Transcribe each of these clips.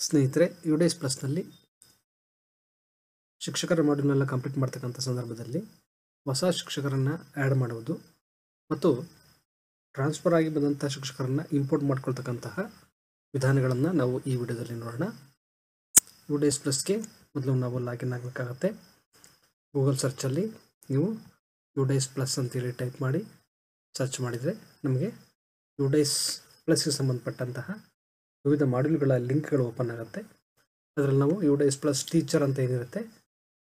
ಸ್ನೇಹಿತರೆ, ಯುಡೇಸ್ ಪ್ಲಸ್ನಲ್ಲಿ ಶಿಕ್ಷಕರ ಮಾಡ್ಯೂಲ್ನೆಲ್ಲ ಕಂಪ್ಲೀಟ್ ಮಾಡ್ತಕ್ಕಂಥ ಸಂದರ್ಭದಲ್ಲಿ ಹೊಸ ಶಿಕ್ಷಕರನ್ನು ಆ್ಯಡ್ ಮಾಡುವುದು ಮತ್ತು ಟ್ರಾನ್ಸ್ಫರ್ ಆಗಿ ಬಂದಂಥ ಶಿಕ್ಷಕರನ್ನು ಇಂಪೋರ್ಟ್ ಮಾಡ್ಕೊಳ್ತಕ್ಕಂತಹ ವಿಧಾನಗಳನ್ನು ನಾವು ಈ ವಿಡಿಯೋದಲ್ಲಿ ನೋಡೋಣ. ಯುಡೇಸ್ ಪ್ಲಸ್ಗೆ ಮೊದಲು ನಾವು ಲಾಗಿನ್ ಆಗಬೇಕಾಗತ್ತೆ. ಗೂಗಲ್ ಸರ್ಚಲ್ಲಿ ನೀವು ಯುಡೇಸ್ ಪ್ಲಸ್ ಅಂತೇಳಿ ಟೈಪ್ ಮಾಡಿ ಸರ್ಚ್ ಮಾಡಿದರೆ ನಮಗೆ ಯುಡೇಸ್ ಪ್ಲಸ್ಗೆ ಸಂಬಂಧಪಟ್ಟಂತಹ ವಿವಿಧ ಮಾಡ್ಯೂಲ್ಗಳ ಲಿಂಕ್ಗಳು ಓಪನ್ ಆಗುತ್ತೆ. ಅದರಲ್ಲಿ ನಾವು ಯುಡೇಸ್ ಪ್ಲಸ್ ಟೀಚರ್ ಅಂತ ಏನಿರುತ್ತೆ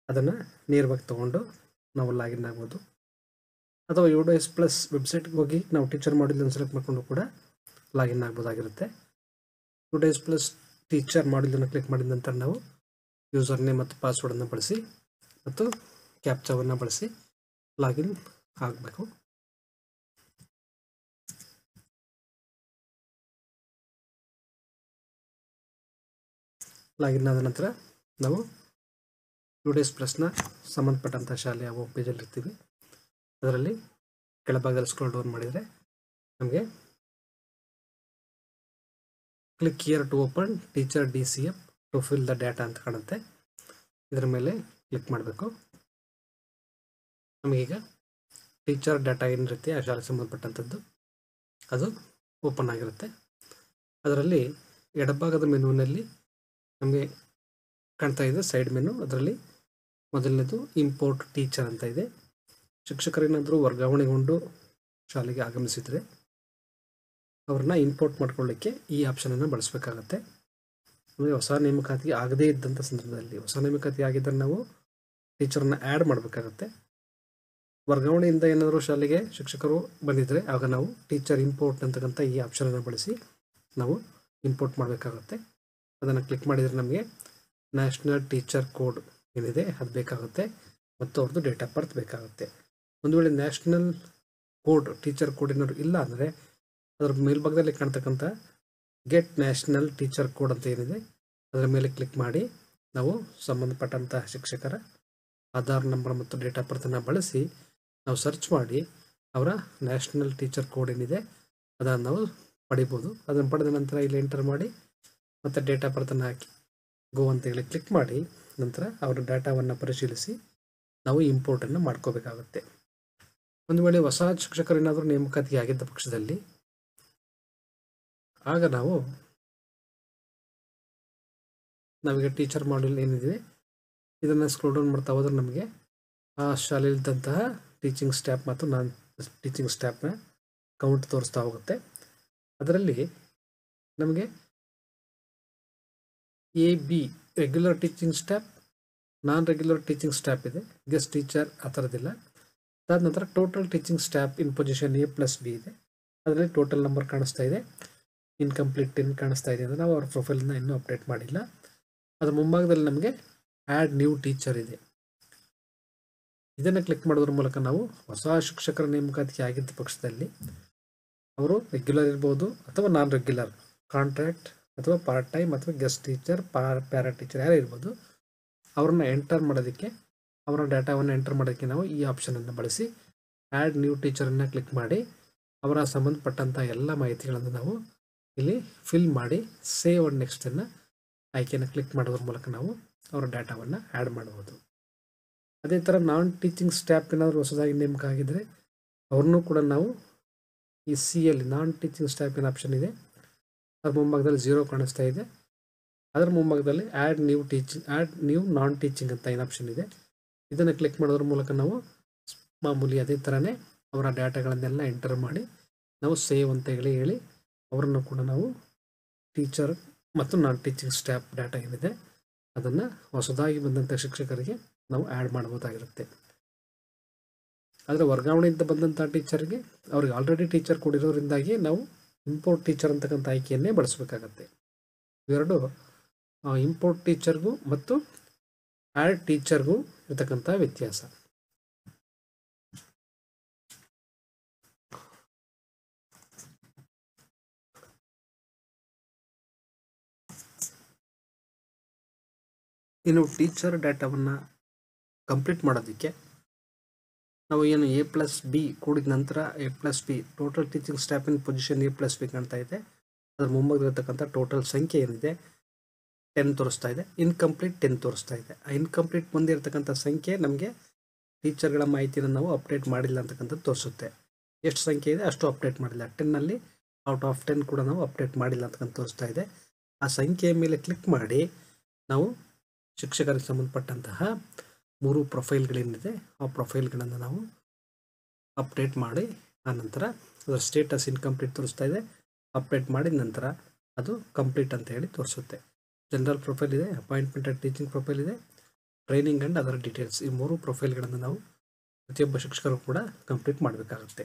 ಅದನ್ನು ನೇರವಾಗಿ ತೊಗೊಂಡು ನಾವು ಲಾಗಿನ್ ಆಗ್ಬೋದು. ಅಥವಾ ಯುಡೇಸ್ ಪ್ಲಸ್ ವೆಬ್ಸೈಟ್ಗೆ ಹೋಗಿ ನಾವು ಟೀಚರ್ ಮಾಡ್ಯೂಲ್ ಸೆಲೆಕ್ಟ್ ಮಾಡಿಕೊಂಡು ಕೂಡ ಲಾಗಿನ್ ಆಗ್ಬೋದಾಗಿರುತ್ತೆ. ಯುಡೇಸ್ ಪ್ಲಸ್ ಟೀಚರ್ ಮಾಡ್ಯೂಲನ್ನು ಕ್ಲಿಕ್ ಮಾಡಿದ ನಂತರ ನಾವು ಯೂಸರ್ ನೇಮ್ ಮತ್ತು ಪಾಸ್ವರ್ಡನ್ನು ಬಳಸಿ ಮತ್ತು ಕ್ಯಾಪ್ಚಾವನ್ನು ಬಳಸಿ ಲಾಗಿನ್ ಆಗಬೇಕು. ಲಾಗಿನ್ ಆದ ನಂತರ ನಾವು ಯುಡೇಸ್ ಪ್ಲಸ್ನ ಸಂಬಂಧಪಟ್ಟಂಥ ಶಾಲೆಯ ಹೋಮ್ ಪೇಜಲ್ಲಿ ಇರ್ತೀವಿ. ಅದರಲ್ಲಿ ಕೆಳಭಾಗದಲ್ಲಿ ಸ್ಕ್ರೋಲ್ ಡೌನ್ ಮಾಡಿದರೆ ನಮಗೆ click here to open teacher DCF to fill the data ಅಂತ ಕಾಣುತ್ತೆ. ಇದರ ಮೇಲೆ ಕ್ಲಿಕ್ ಮಾಡಬೇಕು. ನಮಗೀಗ ಟೀಚರ್ ಡೇಟಾ ಏನಿರುತ್ತೆ ಆ ಶಾಲೆಗೆ ಸಂಬಂಧಪಟ್ಟಂಥದ್ದು ಅದು ಓಪನ್ ಆಗಿರುತ್ತೆ. ಅದರಲ್ಲಿ ಎಡಭಾಗದ ಮೆನುವಿನಲ್ಲಿ ನಮಗೆ ಕಾಣ್ತಾ ಇದೆ ಸೈಡ್ ಮೆನು. ಅದರಲ್ಲಿ ಮೊದಲನೇದು ಇಂಪೋರ್ಟ್ ಟೀಚರ್ ಅಂತ ಇದೆ. ಶಿಕ್ಷಕರೇನಾದರೂ ವರ್ಗಾವಣೆಗೊಂಡು ಶಾಲೆಗೆ ಆಗಮಿಸಿದರೆ ಅವ್ರನ್ನ ಇಂಪೋರ್ಟ್ ಮಾಡ್ಕೊಳ್ಳಿಕ್ಕೆ ಈ ಆಪ್ಷನನ್ನು ಬಳಸಬೇಕಾಗತ್ತೆ. ನಮಗೆ ಹೊಸ ನೇಮಕಾತಿ ಆಗದೇ ಇದ್ದಂಥ ಸಂದರ್ಭದಲ್ಲಿ, ಹೊಸ ನೇಮಕಾತಿ ಆಗಿದ್ದರೆ ನಾವು ಟೀಚರನ್ನ ಆ್ಯಡ್ ಮಾಡಬೇಕಾಗತ್ತೆ. ವರ್ಗಾವಣೆಯಿಂದ ಏನಾದರೂ ಶಾಲೆಗೆ ಶಿಕ್ಷಕರು ಬಂದಿದ್ದರೆ ಆಗ ನಾವು ಟೀಚರ್ ಇಂಪೋರ್ಟ್ ಅಂತಕ್ಕಂಥ ಈ ಆಪ್ಷನನ್ನು ಬಳಸಿ ನಾವು ಇಂಪೋರ್ಟ್ ಮಾಡಬೇಕಾಗತ್ತೆ. ಅದನ್ನು ಕ್ಲಿಕ್ ಮಾಡಿದರೆ ನಮಗೆ ನ್ಯಾಷನಲ್ ಟೀಚರ್ ಕೋಡ್ ಏನಿದೆ ಅದು ಬೇಕಾಗುತ್ತೆ ಮತ್ತು ಅವ್ರದ್ದು ಡೇಟ್ ಆಫ್ ಬರ್ತ್ ಬೇಕಾಗುತ್ತೆ. ಒಂದು ವೇಳೆ ನ್ಯಾಷನಲ್ ಕೋಡ್ ಟೀಚರ್ ಕೋಡ್ ಏನಾದ್ರು ಇಲ್ಲ ಅಂದರೆ ಅದರ ಮೇಲ್ಭಾಗದಲ್ಲಿ ಕಾಣ್ತಕ್ಕಂಥ ಗೆಟ್ ನ್ಯಾಷನಲ್ ಟೀಚರ್ ಕೋಡ್ ಅಂತ ಏನಿದೆ ಅದರ ಮೇಲೆ ಕ್ಲಿಕ್ ಮಾಡಿ ನಾವು ಸಂಬಂಧಪಟ್ಟಂತಹ ಶಿಕ್ಷಕರ ಆಧಾರ್ ನಂಬರ್ ಮತ್ತು ಡೇಟ್ ಆಫ್ ಬರ್ತನ್ನು ಬಳಸಿ ನಾವು ಸರ್ಚ್ ಮಾಡಿ ಅವರ ನ್ಯಾಷನಲ್ ಟೀಚರ್ ಕೋಡ್ ಏನಿದೆ ಅದನ್ನು ನಾವು ಪಡಿಬೋದು. ಅದನ್ನು ಪಡೆದ ನಂತರ ಇಲ್ಲಿ ಎಂಟರ್ ಮಾಡಿ ಮತ್ತು ಡೇಟ್ ಆಫ್ ಬರ್ತನ್ನು ಹಾಕಿ ಗೋ ಅಂತೇಳಿ ಕ್ಲಿಕ್ ಮಾಡಿ ನಂತರ ಅವರ ಡೇಟಾವನ್ನು ಪರಿಶೀಲಿಸಿ ನಾವು ಇಂಪೋರ್ಟನ್ನು ಮಾಡ್ಕೋಬೇಕಾಗುತ್ತೆ. ಒಂದು ವೇಳೆ ಹೊಸ ಶಿಕ್ಷಕರೇನಾದರೂ ನೇಮಕಾತಿ ಆಗಿದ್ದ ಪಕ್ಷದಲ್ಲಿ ಆಗ ನಾವೀಗ ಟೀಚರ್ ಮಾಡ್ಯೂಲ್ ಏನಿದೆ ಇದನ್ನು ಸ್ಕ್ರೋಲ್ ಡೌನ್ ಮಾಡ್ತಾ ಹೋದ್ರೆ ನಮಗೆ ಆ ಶಾಲೆಯಲ್ಲಿದ್ದಂತಹ ಟೀಚಿಂಗ್ ಸ್ಟಾಫ್ ಮತ್ತು ನಾನ್ ಟೀಚಿಂಗ್ ಸ್ಟಾಫ್ನ ಕೌಂಟ್ ತೋರಿಸ್ತಾ ಹೋಗುತ್ತೆ. ಅದರಲ್ಲಿ ನಮಗೆ AB ರೆಗ್ಯುಲರ್ ಟೀಚಿಂಗ್ ಸ್ಟಾಫ್, ನಾನ್ ರೆಗ್ಯುಲರ್ ಟೀಚಿಂಗ್ ಸ್ಟಾಫ್ ಇದೆ, ಗೆಸ್ಟ್ ಟೀಚರ್ ಆ ಥರದ್ದಿಲ್ಲ. ಅದಾದ ನಂತರ ಟೋಟಲ್ ಟೀಚಿಂಗ್ ಸ್ಟಾಫ್ ಇನ್ ಪೊಸಿಷನ್ A+B ಇದೆ. ಅದರಲ್ಲಿ ಟೋಟಲ್ ನಂಬರ್ ಕಾಣಿಸ್ತಾ ಇದೆ, ಇನ್ಕಂಪ್ಲೀಟ್ 10 ಕಾಣಿಸ್ತಾ ಇದೆ. ಅಂದರೆ ನಾವು ಅವ್ರ ಪ್ರೊಫೈಲನ್ನ ಇನ್ನೂ ಅಪ್ಡೇಟ್ ಮಾಡಿಲ್ಲ. ಅದರ ಮುಂಭಾಗದಲ್ಲಿ ನಮಗೆ ಆ್ಯಡ್ ನ್ಯೂ ಟೀಚರ್ ಇದೆ. ಇದನ್ನು ಕ್ಲಿಕ್ ಮಾಡೋದ್ರ ಮೂಲಕ ನಾವು ಹೊಸ ಶಿಕ್ಷಕರ ನೇಮಕಾತಿ ಆಗಿದ್ದ ಪಕ್ಷದಲ್ಲಿ ಅವರು ರೆಗ್ಯುಲರ್ ಇರ್ಬೋದು ಅಥವಾ ನಾನ್ ರೆಗ್ಯುಲರ್, ಕಾಂಟ್ರಾಕ್ಟ್ ಅಥವಾ ಪಾರ್ಟ್ ಟೈಮ್ ಅಥವಾ ಗೆಸ್ಟ್ ಟೀಚರ್, ಪ್ಯಾರಾ ಟೀಚರ್ ಯಾರೇ ಇರ್ಬೋದು ಅವ್ರನ್ನ ಎಂಟರ್ ಮಾಡೋದಕ್ಕೆ, ಅವರ ಡೇಟಾವನ್ನು ಎಂಟರ್ ಮಾಡೋದಕ್ಕೆ ನಾವು ಈ ಆಪ್ಷನನ್ನು ಬಳಸಿ ಆ್ಯಡ್ ನ್ಯೂ ಟೀಚರನ್ನು ಕ್ಲಿಕ್ ಮಾಡಿ ಅವರ ಸಂಬಂಧಪಟ್ಟಂಥ ಎಲ್ಲ ಮಾಹಿತಿಗಳನ್ನು ನಾವು ಇಲ್ಲಿ ಫಿಲ್ ಮಾಡಿ ಸೇವ್ ಆ್ಯಂಡ್ ನೆಕ್ಸ್ಟನ್ನು ಆಯ್ಕೆಯನ್ನು ಕ್ಲಿಕ್ ಮಾಡೋದ್ರ ಮೂಲಕ ನಾವು ಅವರ ಡೇಟಾವನ್ನು ಆ್ಯಡ್ ಮಾಡ್ಬೋದು. ಅದೇ ಥರ ನಾನ್ ಟೀಚಿಂಗ್ ಸ್ಟಾಫ್ ಏನಾದರೂ ಹೊಸದಾಗಿ ನೇಮಕ ಆಗಿದ್ದರೆ ಅವ್ರನ್ನೂ ಕೂಡ ನಾವು ಈ CL ನಾನ್ ಟೀಚಿಂಗ್ ಸ್ಟಾಫ್ ಏನು ಆಪ್ಷನ್ ಇದೆ ಅದ್ರ ಮುಂಭಾಗದಲ್ಲಿ 0 ಕಾಣಿಸ್ತಾ ಇದೆ. ಅದರ ಮುಂಭಾಗದಲ್ಲಿ ಆ್ಯಡ್ ನ್ಯೂ ನಾನ್ ಟೀಚಿಂಗ್ ಅಂತ ಏನು ಆಪ್ಷನ್ ಇದೆ ಇದನ್ನು ಕ್ಲಿಕ್ ಮಾಡೋದ್ರ ಮೂಲಕ ನಾವು ಮಾಮೂಲಿ ಅದೇ ಥರನೇ ಅವರ ಡೇಟಾಗಳನ್ನೆಲ್ಲ ಎಂಟರ್ ಮಾಡಿ ನಾವು ಸೇವ್ ಅಂತ ಹೇಳಿ ಅವರನ್ನು ಕೂಡ ನಾವು ಟೀಚರ್ ಮತ್ತು ನಾನ್ ಟೀಚಿಂಗ್ ಸ್ಟಾಫ್ ಡೇಟಾ ಏನಿದೆ ಅದನ್ನು ಹೊಸದಾಗಿ ಬಂದಂಥ ಶಿಕ್ಷಕರಿಗೆ ನಾವು ಆ್ಯಡ್ ಮಾಡ್ಬೋದಾಗಿರುತ್ತೆ. ಆದರೆ ವರ್ಗಾವಣೆಯಿಂದ ಬಂದಂಥ ಟೀಚರ್ಗೆ ಅವ್ರಿಗೆ ಆಲ್ರೆಡಿ ಟೀಚರ್ ಕೊಡಿರೋದ್ರಿಂದಾಗಿ ನಾವು ಇಂಪೋರ್ಟ್ ಟೀಚರ್ ಅಂತಕ್ಕಂಥ ಆಯ್ಕೆಯನ್ನೇ ಬಳಸಬೇಕಾಗತ್ತೆ. ಇವೆರಡು ಇಂಪೋರ್ಟ್ ಟೀಚರ್ಗೂ ಮತ್ತು ಆ್ಯಡ್ ಟೀಚರ್ಗೂ ಇರತಕ್ಕಂಥ ವ್ಯತ್ಯಾಸ. ಇನ್ನು ಟೀಚರ್ ಡೇಟಾವನ್ನು ಕಂಪ್ಲೀಟ್ ಮಾಡೋದಕ್ಕೆ ನಾವು ಏನು A+B ಕೂಡಿದ ನಂತರ A+B ಟೋಟಲ್ ಟೀಚಿಂಗ್ ಸ್ಟಾಫ್ ಇನ್ ಪೊಸಿಷನ್ A+B ಕಾಣ್ತಾ ಇದೆ. ಅದರ ಮುಂಭಾಗದಲ್ಲಿರ್ತಕ್ಕಂಥ ಟೋಟಲ್ ಸಂಖ್ಯೆ ಏನಿದೆ 10 ತೋರಿಸ್ತಾ ಇದೆ, ಇನ್ಕಂಪ್ಲೀಟ್ 10 ತೋರಿಸ್ತಾ ಇದೆ. ಆ ಇನ್ಕಂಪ್ಲೀಟ್ ಬಂದಿರತಕ್ಕಂಥ ಸಂಖ್ಯೆ ನಮಗೆ ಟೀಚರ್ಗಳ ಮಾಹಿತಿನ ನಾವು ಅಪ್ಡೇಟ್ ಮಾಡಿಲ್ಲ ಅಂತಕ್ಕಂಥದ್ದು ತೋರಿಸುತ್ತೆ. ಎಷ್ಟು ಸಂಖ್ಯೆ ಇದೆ ಅಷ್ಟು ಅಪ್ಡೇಟ್ ಮಾಡಿಲ್ಲ. 10ನಲ್ಲಿ ಔಟ್ ಆಫ್ 10 ಕೂಡ ನಾವು ಅಪ್ಡೇಟ್ ಮಾಡಿಲ್ಲ ಅಂತಕ್ಕಂಥ ತೋರಿಸ್ತಾ ಇದೆ. ಆ ಸಂಖ್ಯೆಯ ಮೇಲೆ ಕ್ಲಿಕ್ ಮಾಡಿ ನಾವು ಶಿಕ್ಷಕರಿಗೆ ಸಂಬಂಧಪಟ್ಟಂತಹ 3 ಪ್ರೊಫೈಲ್ಗಳೇನಿದೆ ಆ ಪ್ರೊಫೈಲ್ಗಳನ್ನು ನಾವು ಅಪ್ಡೇಟ್ ಮಾಡಿ ಆ ನಂತರ ಅದರ ಸ್ಟೇಟಸ್ ಇನ್ಕಂಪ್ಲೀಟ್ ತೋರಿಸ್ತಾ ಇದೆ. ಅಪ್ಡೇಟ್ ಮಾಡಿದ ನಂತರ ಅದು ಕಂಪ್ಲೀಟ್ ಅಂತ ಹೇಳಿ ತೋರಿಸುತ್ತೆ. ಜನರಲ್ ಪ್ರೊಫೈಲ್ ಇದೆ, ಅಪಾಯಿಂಟ್ಮೆಂಟ್ ಆ್ಯಂಡ್ ಟೀಚಿಂಗ್ ಪ್ರೊಫೈಲ್ ಇದೆ, ಟ್ರೈನಿಂಗ್ ಆ್ಯಂಡ್ ಅದರ್ ಡೀಟೇಲ್ಸ್. ಈ 3 ಪ್ರೊಫೈಲ್ಗಳನ್ನು ನಾವು ಪ್ರತಿಯೊಬ್ಬ ಶಿಕ್ಷಕರು ಕೂಡ ಕಂಪ್ಲೀಟ್ ಮಾಡಬೇಕಾಗುತ್ತೆ.